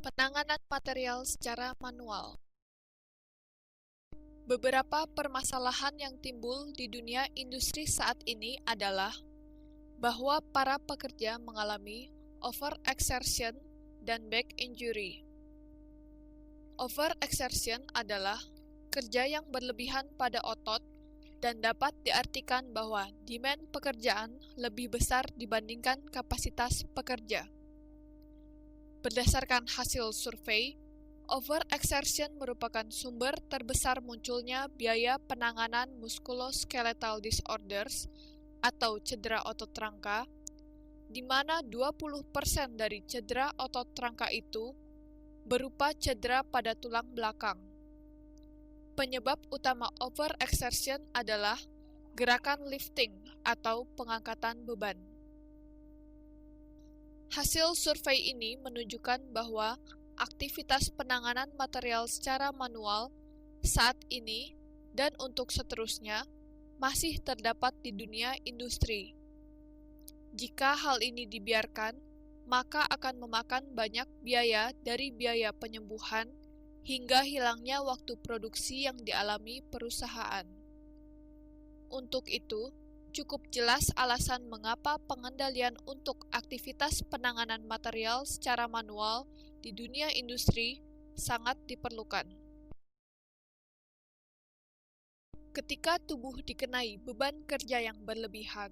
Penanganan material secara manual. Beberapa permasalahan yang timbul di dunia industri saat ini adalah bahwa para pekerja mengalami overexertion dan back injury. Overexertion adalah kerja yang berlebihan pada otot dan dapat diartikan bahwa demand pekerjaan lebih besar dibandingkan kapasitas pekerja. Berdasarkan hasil survei, overexertion merupakan sumber terbesar munculnya biaya penanganan musculoskeletal disorders atau cedera otot rangka, di mana 20% dari cedera otot rangka itu berupa cedera pada tulang belakang. Penyebab utama overexertion adalah gerakan lifting atau pengangkatan beban. Hasil survei ini menunjukkan bahwa aktivitas penanganan material secara manual saat ini dan untuk seterusnya masih terdapat di dunia industri. Jika hal ini dibiarkan, maka akan memakan banyak biaya dari biaya penyembuhan hingga hilangnya waktu produksi yang dialami perusahaan. Untuk itu, cukup jelas alasan mengapa pengendalian untuk aktivitas penanganan material secara manual di dunia industri sangat diperlukan. Ketika tubuh dikenai beban kerja yang berlebihan,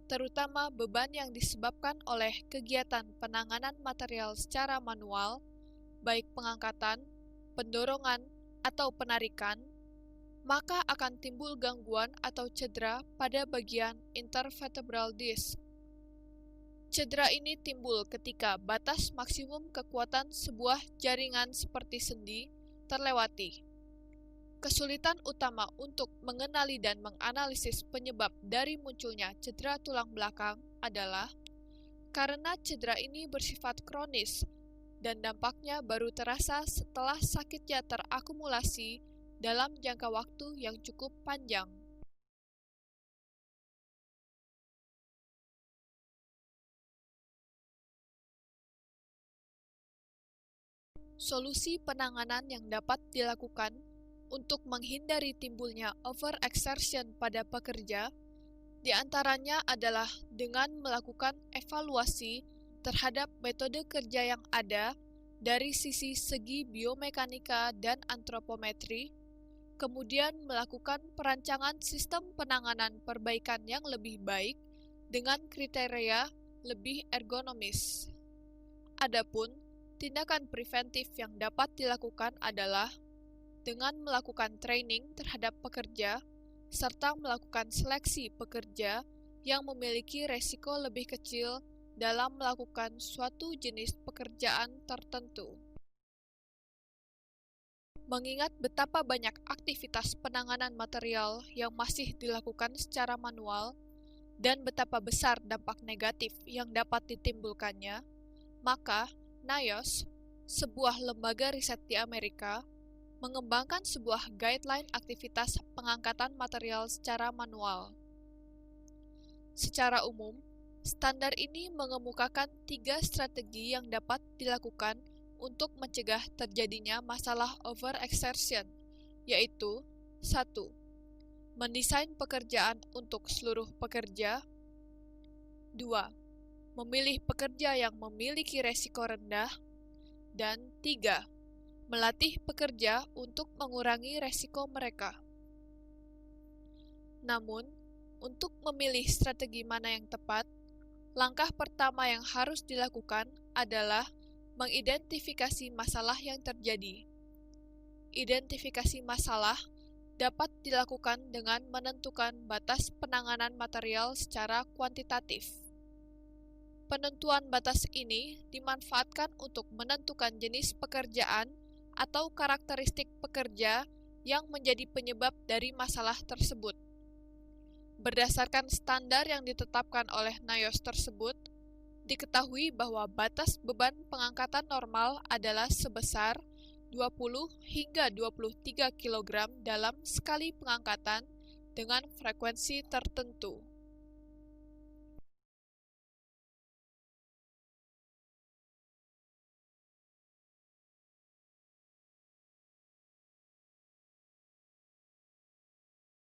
terutama beban yang disebabkan oleh kegiatan penanganan material secara manual, baik pengangkatan, pendorongan, atau penarikan, maka akan timbul gangguan atau cedera pada bagian intervertebral disc. Cedera ini timbul ketika batas maksimum kekuatan sebuah jaringan seperti sendi terlewati. Kesulitan utama untuk mengenali dan menganalisis penyebab dari munculnya cedera tulang belakang adalah karena cedera ini bersifat kronis dan dampaknya baru terasa setelah sakitnya terakumulasi dalam jangka waktu yang cukup panjang. Solusi penanganan yang dapat dilakukan untuk menghindari timbulnya overexertion pada pekerja, diantaranya adalah dengan melakukan evaluasi terhadap metode kerja yang ada dari segi biomekanika dan antropometri, kemudian melakukan perancangan sistem penanganan perbaikan yang lebih baik dengan kriteria lebih ergonomis. Adapun tindakan preventif yang dapat dilakukan adalah dengan melakukan training terhadap pekerja serta melakukan seleksi pekerja yang memiliki resiko lebih kecil dalam melakukan suatu jenis pekerjaan tertentu. Mengingat betapa banyak aktivitas penanganan material yang masih dilakukan secara manual dan betapa besar dampak negatif yang dapat ditimbulkannya, maka NIOSH, sebuah lembaga riset di Amerika, mengembangkan sebuah guideline aktivitas pengangkatan material secara manual. Secara umum, standar ini mengemukakan 3 strategi yang dapat dilakukan untuk mencegah terjadinya masalah overexertion, yaitu 1. Mendesain pekerjaan untuk seluruh pekerja. 2. Memilih pekerja yang memiliki resiko rendah. Dan 3. Melatih pekerja untuk mengurangi resiko mereka. Namun, untuk memilih strategi mana yang tepat, langkah pertama yang harus dilakukan adalah mengidentifikasi masalah yang terjadi. Identifikasi masalah dapat dilakukan dengan menentukan batas penanganan material secara kuantitatif. Penentuan batas ini dimanfaatkan untuk menentukan jenis pekerjaan atau karakteristik pekerja yang menjadi penyebab dari masalah tersebut. Berdasarkan standar yang ditetapkan oleh NIOSH tersebut, diketahui bahwa batas beban pengangkatan normal adalah sebesar 20 hingga 23 kg dalam sekali pengangkatan dengan frekuensi tertentu.